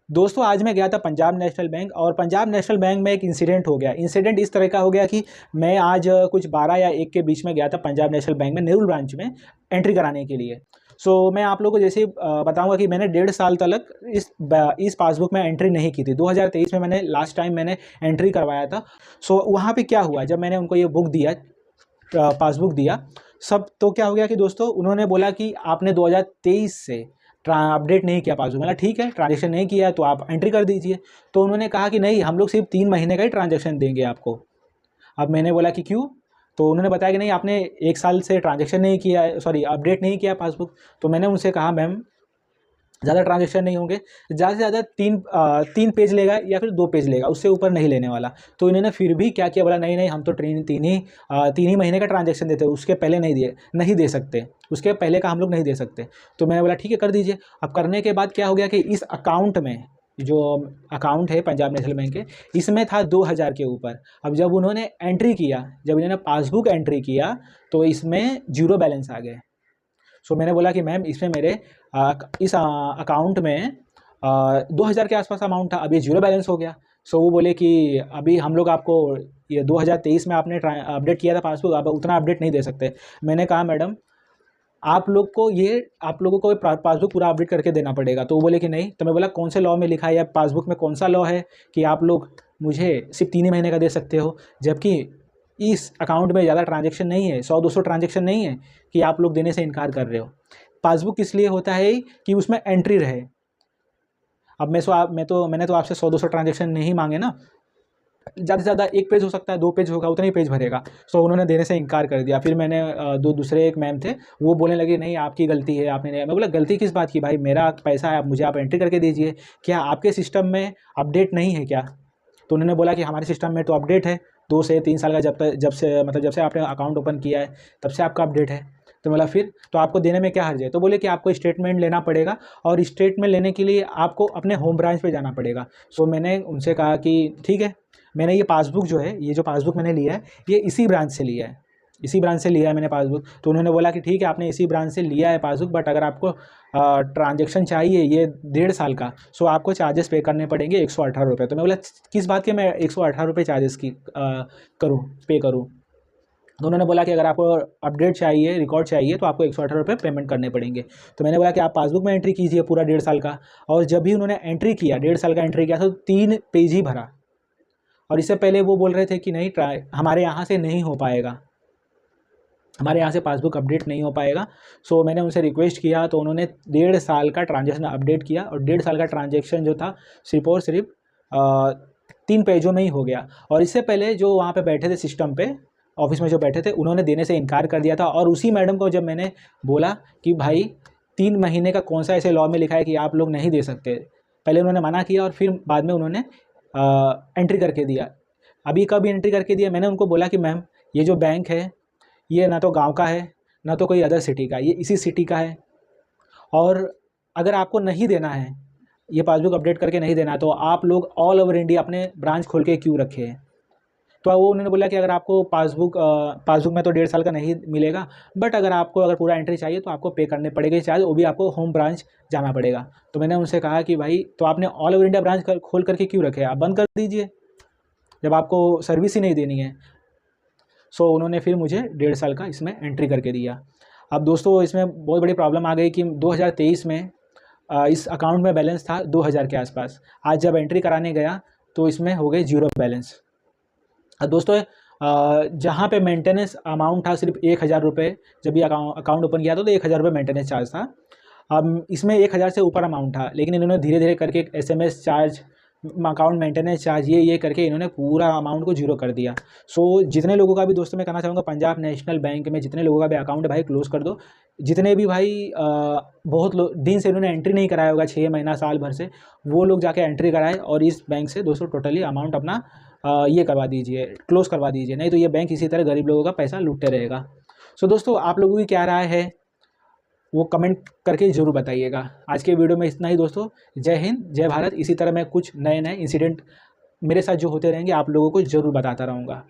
दोस्तों आज मैं गया था पंजाब नेशनल बैंक, और पंजाब नेशनल बैंक में एक इंसिडेंट हो गया। इंसिडेंट इस तरह का हो गया कि मैं आज कुछ 12 या 1 के बीच में गया था पंजाब नेशनल बैंक में नेहरू ब्रांच में एंट्री कराने के लिए। मैं आप लोगों को जैसे बताऊंगा कि मैंने 1.5 साल तक इस पासबुक में एंट्री नहीं की थी। 2023 में मैंने लास्ट टाइम मैंने एंट्री करवाया था। वहाँ पे क्या हुआ, जब मैंने उनको ये बुक दिया, पासबुक दिया सब, तो क्या हो गया कि दोस्तों उन्होंने बोला कि आपने 2023 से अपडेट नहीं किया पासबुक। मतलब ठीक है, ट्रांजेक्शन नहीं किया तो आप एंट्री कर दीजिए। तो उन्होंने कहा कि नहीं, हम लोग सिर्फ 3 महीने का ही ट्रांजेक्शन देंगे आपको। अब मैंने बोला कि क्यों? तो उन्होंने बताया कि नहीं, आपने 1 साल से ट्रांजेक्शन नहीं किया, सॉरी अपडेट नहीं किया पासबुक। तो मैंने उनसे कहा मैम ज़्यादा ट्रांजेक्शन नहीं होंगे, ज़्यादा से ज़्यादा 3 पेज लेगा या फिर 2 पेज लेगा, उससे ऊपर नहीं लेने वाला। तो इन्होंने फिर भी क्या किया, बोला नहीं नहीं, हम तो तीन ही महीने का ट्रांजेक्शन देते हैं, उसके पहले नहीं दे सकते, उसके पहले का हम लोग नहीं दे सकते। तो मैंने बोला ठीक है, कर दीजिए। अब करने के बाद क्या हो गया कि इस अकाउंट में, जो अकाउंट है पंजाब नेशनल बैंक के, इसमें था 2000 के ऊपर। अब जब उन्होंने एंट्री किया, जब इन्होंने पासबुक एंट्री किया, तो इसमें जीरो बैलेंस आ गए। मैंने बोला कि मैम इसमें मेरे इस अकाउंट में 2000 के आसपास अमाउंट था, अभी जीरो बैलेंस हो गया। वो बोले कि अभी हम लोग आपको ये 2023 में आपने अपडेट किया था पासबुक, आप उतना अपडेट नहीं दे सकते। मैंने कहा मैडम आप लोगों को पासबुक पूरा अपडेट करके देना पड़ेगा। तो वो बोले कि नहीं। तो मैं बोला कौन से लॉ में लिखा है, या पासबुक में कौन सा लॉ है कि आप लोग मुझे सिर्फ 3 ही महीने का दे सकते हो, जबकि इस अकाउंट में ज़्यादा ट्रांजेक्शन नहीं है, 100-200 ट्रांजेक्शन नहीं है कि आप लोग देने से इनकार कर रहे हो। पासबुक किस लिए होता है कि उसमें एंट्री रहे। अब मैंने तो आपसे 100-200 ट्रांजेक्शन नहीं मांगे ना, ज़्यादा से ज़्यादा 1 पेज हो सकता है, 2 पेज होगा, उतने ही पेज भरेगा। उन्होंने देने से इनकार कर दिया। फिर मैंने दूसरे एक मैम थे, वो बोलने लगे नहीं आपकी गलती है, आपने नहीं। मैं बोला गलती किस बात की भाई, मेरा पैसा है, मुझे आप एंट्री करके दीजिए, क्या आपके सिस्टम में अपडेट नहीं है क्या? तो उन्होंने बोला कि हमारे सिस्टम में तो अपडेट है, 2 से 3 साल का, जब से आपने अकाउंट ओपन किया है तब से आपका अपडेट है। तो बोला फिर तो आपको देने में क्या हर्ज है? तो बोले कि आपको स्टेटमेंट लेना पड़ेगा, और स्टेटमेंट लेने के लिए आपको अपने होम ब्रांच पे जाना पड़ेगा। मैंने उनसे कहा कि ठीक है, मैंने ये पासबुक जो है, ये जो पासबुक मैंने लिया है, ये इसी ब्रांच से लिया है, इसी ब्रांच से लिया है मैंने पासबुक। तो उन्होंने बोला कि ठीक है, आपने इसी ब्रांच से लिया है पासबुक, बट अगर आपको ट्रांजेक्शन चाहिए ये 1.5 साल का, आपको चार्जेस पे करने पड़ेंगे 118 रुपये। तो मैं बोला किस बात के मैं 118 रुपये चार्जेस की पे करूँ? तो उन्होंने बोला कि अगर आपको अपडेट चाहिए, रिकॉर्ड चाहिए, तो आपको 118 रुपये पेमेंट करने पड़ेंगे। तो मैंने बोला कि आप पासबुक में एंट्री कीजिए पूरा 1.5 साल का। और जब भी उन्होंने एंट्री किया, 1.5 साल का एंट्री किया, तो 3 पेज ही भरा। और इससे पहले वो बोल रहे थे कि नहीं, हमारे यहाँ से नहीं हो पाएगा, हमारे यहाँ से पासबुक अपडेट नहीं हो पाएगा। मैंने उनसे रिक्वेस्ट किया, तो उन्होंने 1.5 साल का ट्रांजेक्शन अपडेट किया, और 1.5 साल का ट्रांजेक्शन जो था सिर्फ और सिर्फ 3 पेजों में ही हो गया। और इससे पहले जो वहाँ पे बैठे थे सिस्टम पे, ऑफिस में जो बैठे थे, उन्होंने देने से इनकार कर दिया था। और उसी मैडम को जब मैंने बोला कि भाई 3 महीने का कौन सा ऐसे लॉ में लिखा है कि आप लोग नहीं दे सकते, पहले उन्होंने मना किया और फिर बाद में उन्होंने एंट्री करके दिया। अभी कब एंट्री करके दिया? मैंने उनको बोला कि मैम ये जो बैंक है, ये ना तो गांव का है, ना तो कोई अदर सिटी का, ये इसी सिटी का है। और अगर आपको नहीं देना है, ये पासबुक अपडेट करके नहीं देना, तो आप लोग ऑल ओवर इंडिया अपने ब्रांच खोल के क्यों रखे हैं? तो वो उन्होंने बोला कि अगर आपको पासबुक में तो 1.5 साल का नहीं मिलेगा, बट अगर पूरा एंट्री चाहिए तो आपको पे करने पड़ेगा चार्ज, वो भी आपको होम ब्रांच जाना पड़ेगा। तो मैंने उनसे कहा कि भाई तो आपने ऑल ओवर इंडिया ब्रांच खोल करके क्यों रखे? आप बंद कर दीजिए जब आपको सर्विस ही नहीं देनी है। उन्होंने फिर मुझे 1.5 साल का इसमें एंट्री करके दिया। अब दोस्तों इसमें बहुत बड़ी प्रॉब्लम आ गई कि 2023 में इस अकाउंट में बैलेंस था 2000 के आसपास। आज जब एंट्री कराने गया तो इसमें हो गए जीरो बैलेंस। दोस्तों जहाँ पे मेंटेनेंस अमाउंट था सिर्फ 1000 रुपये, जब ये अकाउंट ओपन किया था तो 1000 रुपये मेंटेनेंस चार्ज था। अब इसमें 1000 से ऊपर अमाउंट था, लेकिन इन्होंने धीरे धीरे करके SMS charge, account maintenance charge, ये करके इन्होंने पूरा अमाउंट को जीरो कर दिया। जितने लोगों का भी दोस्तों मैं कहना चाहूँगा, पंजाब नेशनल बैंक में जितने लोगों का भी अकाउंट है भाई क्लोज़ कर दो। जितने भी भाई बहुत दिन से उन्होंने एंट्री नहीं कराया होगा, 6 महीना साल भर से, वो लोग जाके एंट्री कराए और इस बैंक से दोस्तों टोटली अमाउंट अपना ये करवा दीजिए, क्लोज़ करवा दीजिए, नहीं तो ये बैंक इसी तरह गरीब लोगों का पैसा लूटते रहेगा। दोस्तों आप लोगों की क्या राय है वो कमेंट करके ज़रूर बताइएगा। आज के वीडियो में इतना ही दोस्तों। जय हिंद, जय भारत। इसी तरह मैं कुछ नए इंसिडेंट मेरे साथ जो होते रहेंगे आप लोगों को ज़रूर बताता रहूँगा।